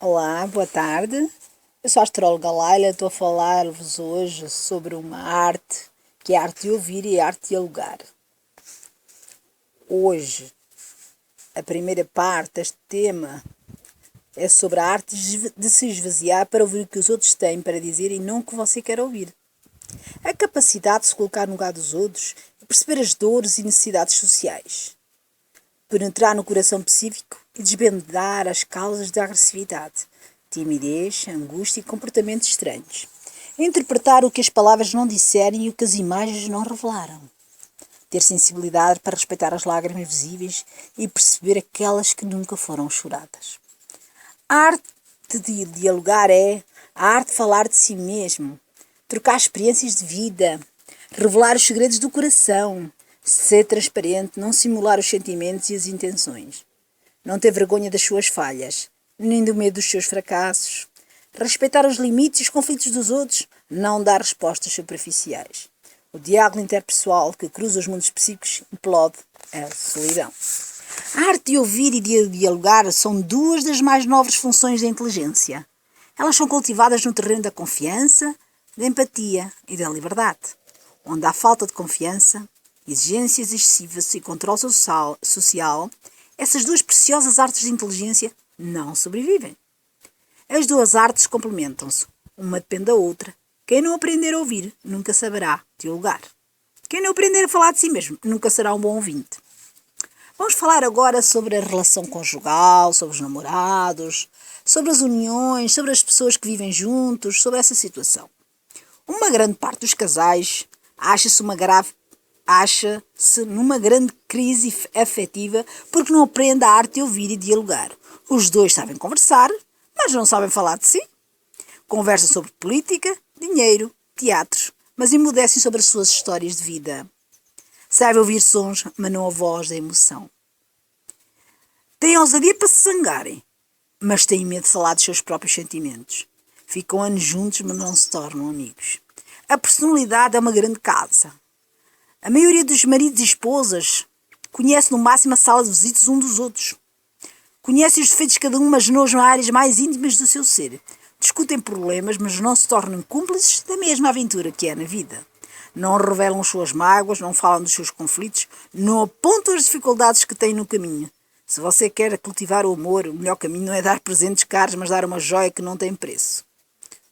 Olá, boa tarde. Eu sou a astróloga Laila, estou a falar-vos hoje sobre uma arte, que é a arte de ouvir e a arte de dialogar. Hoje, a primeira parte deste tema é sobre a arte de se esvaziar para ouvir o que os outros têm para dizer e não o que você quer ouvir. A capacidade de se colocar no lugar dos outros e perceber as dores e necessidades sociais. Penetrar no coração psíquico e desvendar as causas da agressividade, timidez, angústia e comportamentos estranhos. Interpretar o que as palavras não disserem e o que as imagens não revelaram. Ter sensibilidade para respeitar as lágrimas visíveis e perceber aquelas que nunca foram choradas. A arte de dialogar é a arte de falar de si mesmo, trocar experiências de vida, revelar os segredos do coração, ser transparente, não simular os sentimentos e as intenções. Não ter vergonha das suas falhas, nem do medo dos seus fracassos. Respeitar os limites e os conflitos dos outros, não dar respostas superficiais. O diálogo interpessoal que cruza os mundos psíquicos implode a solidão. A arte de ouvir e de dialogar são duas das mais nobres funções da inteligência. Elas são cultivadas no terreno da confiança, da empatia e da liberdade. Onde há falta de confiança, exigências excessivas e controle social, essas duas preciosas artes de inteligência não sobrevivem. As duas artes complementam-se. Uma depende da outra. Quem não aprender a ouvir, nunca saberá dialogar. Quem não aprender a falar de si mesmo, nunca será um bom ouvinte. Vamos falar agora sobre a relação conjugal, sobre os namorados, sobre as uniões, sobre as pessoas que vivem juntos, sobre essa situação. Uma grande parte dos casais acha-se numa grande crise afetiva porque não aprende a arte de ouvir e dialogar. Os dois sabem conversar, mas não sabem falar de si. Conversam sobre política, dinheiro, teatro, mas emudecem sobre as suas histórias de vida. Sabem ouvir sons, mas não a voz da emoção. Têm ousadia para se zangarem, mas têm medo de falar dos seus próprios sentimentos. Ficam anos juntos, mas não se tornam amigos. A personalidade é uma grande casa. A maioria dos maridos e esposas conhece no máximo a sala de visitas um dos outros. Conhecem os defeitos de cada um, mas não as áreas mais íntimas do seu ser. Discutem problemas, mas não se tornam cúmplices da mesma aventura que é na vida. Não revelam as suas mágoas, não falam dos seus conflitos, não apontam as dificuldades que têm no caminho. Se você quer cultivar o amor, o melhor caminho não é dar presentes caros, mas dar uma joia que não tem preço.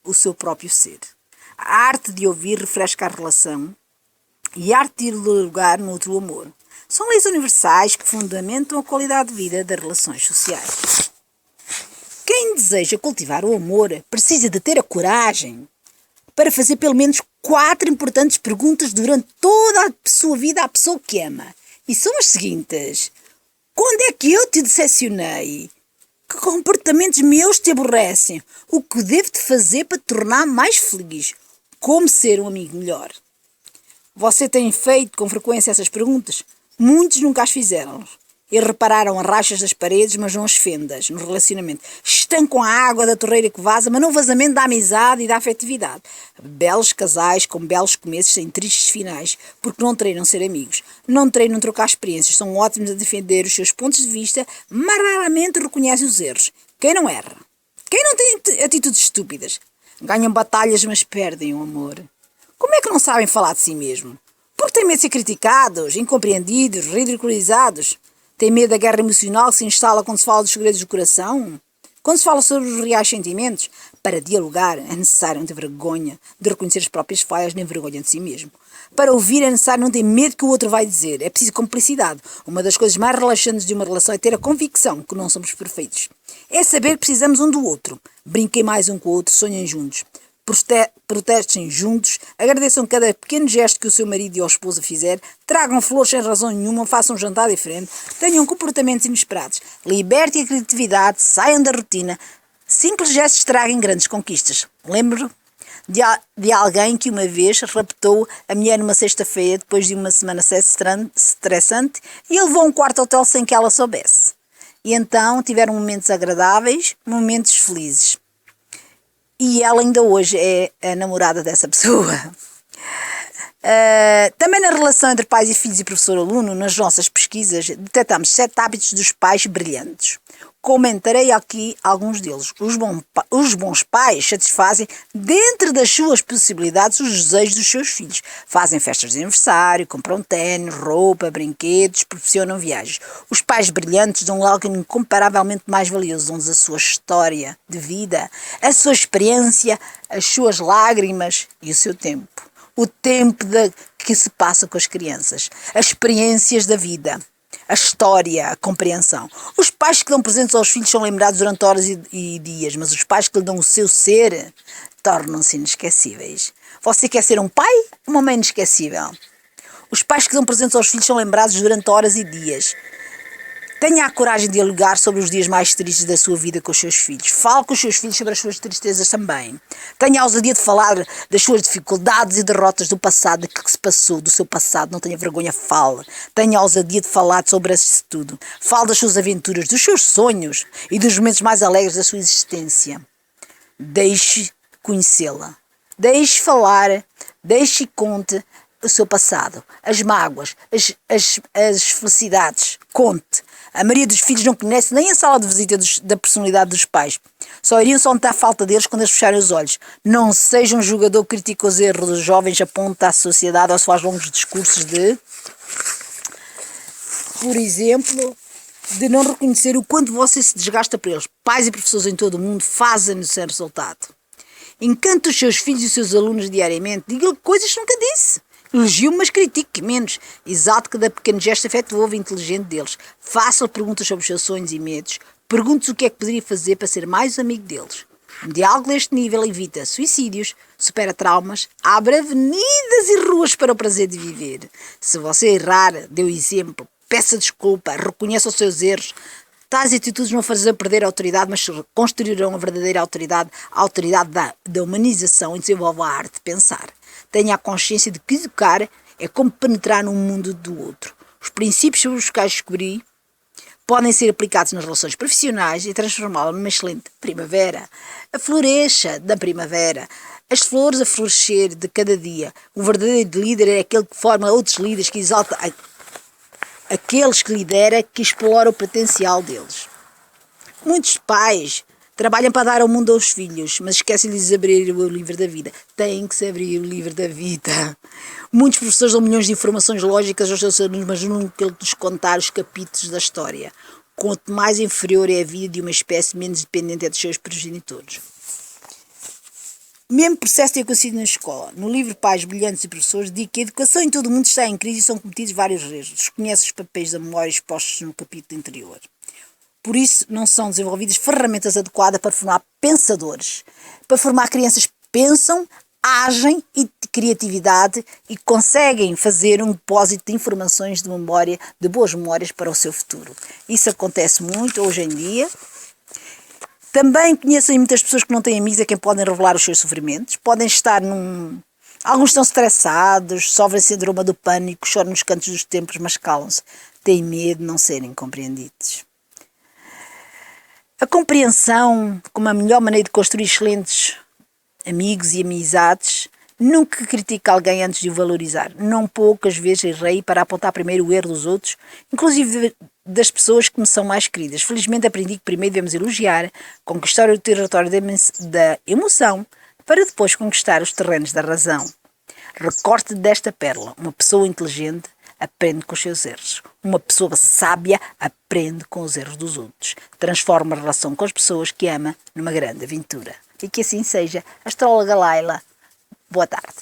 O seu próprio ser. A arte de ouvir refresca a relação e a arte de dialogar nutre o amor. São leis universais que fundamentam a qualidade de vida das relações sociais. Quem deseja cultivar o amor precisa de ter a coragem para fazer pelo menos 4 importantes perguntas durante toda a sua vida à pessoa que ama. E são as seguintes. Quando é que eu te decepcionei? Que comportamentos meus te aborrecem? O que devo de fazer para te tornar mais feliz? Como ser um amigo melhor? Você tem feito com frequência essas perguntas? Muitos nunca as fizeram. E repararam as rachas das paredes, mas não as fendas no relacionamento. Estancam a água da torreira que vaza, mas não o vazamento da amizade e da afetividade. Belos casais com belos começos têm tristes finais, porque não treinam ser amigos. Não treinam trocar experiências. São ótimos a defender os seus pontos de vista, mas raramente reconhecem os erros. Quem não erra? Quem não tem atitudes estúpidas? Ganham batalhas, mas perdem o amor. Como é que não sabem falar de si mesmo? Porque têm medo de ser criticados, incompreendidos, ridicularizados. Têm medo da guerra emocional que se instala quando se fala dos segredos do coração? Quando se fala sobre os reais sentimentos? Para dialogar é necessário não ter vergonha de reconhecer as próprias falhas, nem vergonha de si mesmo. Para ouvir é necessário não ter medo que o outro vai dizer. É preciso cumplicidade. Uma das coisas mais relaxantes de uma relação é ter a convicção que não somos perfeitos. É saber que precisamos um do outro. Brinquem mais um com o outro, sonhem juntos. Protestem juntos, agradeçam cada pequeno gesto que o seu marido ou esposa fizer, tragam flores sem razão nenhuma, façam um jantar diferente, tenham comportamentos inesperados, libertem a criatividade, saiam da rotina. Simples gestos tragam grandes conquistas. Lembro de alguém que uma vez raptou a mulher numa sexta-feira depois de uma semana estressante e ele levou a um quarto hotel sem que ela soubesse. E então tiveram momentos agradáveis, momentos felizes. E ela ainda hoje é a namorada dessa pessoa. Também na relação entre pais e filhos e professor-aluno, nas nossas pesquisas, detectamos 7 hábitos dos pais brilhantes. Comentarei aqui alguns deles. Os bons pais satisfazem, dentro das suas possibilidades, os desejos dos seus filhos. Fazem festas de aniversário, compram tênis, roupa, brinquedos, proporcionam viagens. Os pais brilhantes dão algo incomparavelmente mais valioso, dão-nos a sua história de vida, a sua experiência, as suas lágrimas e o seu tempo. O tempo que se passa com as crianças, as experiências da vida. A história, a compreensão. Os pais que dão presentes aos filhos são lembrados durante horas e dias, mas os pais que lhe dão o seu ser tornam-se inesquecíveis. Você quer ser um pai ou uma mãe inesquecível? Os pais que dão presentes aos filhos são lembrados durante horas e dias. Tenha a coragem de dialogar sobre os dias mais tristes da sua vida com os seus filhos. Fale com os seus filhos sobre as suas tristezas também. Tenha a ousadia de falar das suas dificuldades e derrotas do passado, do que se passou, do seu passado. Não tenha vergonha, fale. Tenha a ousadia de falar sobre isso tudo. Fale das suas aventuras, dos seus sonhos e dos momentos mais alegres da sua existência. Deixe conhecê-la. Deixe falar, deixe e conte o seu passado, as mágoas, as felicidades. Conte. A maioria dos filhos não conhece nem a sala de visita da personalidade dos pais. Só iriam só notar a falta deles quando eles fecharem os olhos. Não seja um julgador crítico aos erros dos jovens, aponta à sociedade ou se faz longos discursos por exemplo, de não reconhecer o quanto você se desgasta por eles. Pais e professores em todo o mundo fazem-no sem resultado. Encante os seus filhos e os seus alunos diariamente. Diga-lhe coisas que nunca disse. Elogio, mas critique menos. Exato cada pequeno gesto afetuoso e inteligente deles. Faça-lhe perguntas sobre os seus sonhos e medos. Pergunte-se o que é que poderia fazer para ser mais amigo deles. Um diálogo deste nível evita suicídios, supera traumas, abre avenidas e ruas para o prazer de viver. Se você errar, dê o exemplo, peça desculpa, reconheça os seus erros. Tais atitudes não farão perder a autoridade, mas construirão a verdadeira autoridade, a autoridade da humanização e desenvolve a arte de pensar. Tenha a consciência de que educar é como penetrar num mundo do outro. Os princípios sobre os quais descobri podem ser aplicados nas relações profissionais e transformá-la numa excelente primavera. A floresça da primavera. As flores a florescer de cada dia. Um verdadeiro líder é aquele que forma outros líderes, que exalta aqueles que lidera, que explora o potencial deles. Muitos pais trabalham para dar ao mundo aos filhos, mas esquecem-lhes de abrir o livro da vida. Têm que se abrir o livro da vida. Muitos professores dão milhões de informações lógicas aos seus alunos, mas nunca lhes contar os capítulos da história. Quanto mais inferior é a vida de uma espécie, menos dependente é dos seus progenitores. O mesmo processo tem acontecido na escola. No livro Pais Brilhantes e Professores, diz que a educação em todo o mundo está em crise e são cometidos vários erros. Desconhece os papéis da memória expostos no capítulo anterior. Por isso, não são desenvolvidas ferramentas adequadas para formar pensadores. Para formar crianças que pensam, agem e de criatividade e conseguem fazer um depósito de informações de memória, de boas memórias para o seu futuro. Isso acontece muito hoje em dia. Também conheço muitas pessoas que não têm amigos a quem podem revelar os seus sofrimentos. Podem estar Alguns estão estressados, sofrem síndrome do pânico, choram nos cantos dos templos, mas calam-se. Têm medo de não serem compreendidos. A compreensão como a melhor maneira de construir excelentes amigos e amizades. Nunca critique alguém antes de o valorizar. Não poucas vezes errei para apontar primeiro o erro dos outros, inclusive das pessoas que me são mais queridas. Felizmente aprendi que primeiro devemos elogiar, conquistar o território da emoção, para depois conquistar os terrenos da razão. Recorte desta pérola. Uma pessoa inteligente aprende com os seus erros. Uma pessoa sábia aprende com os erros dos outros. Transforma a relação com as pessoas que ama numa grande aventura. E que assim seja. Astróloga Laila, boa tarde.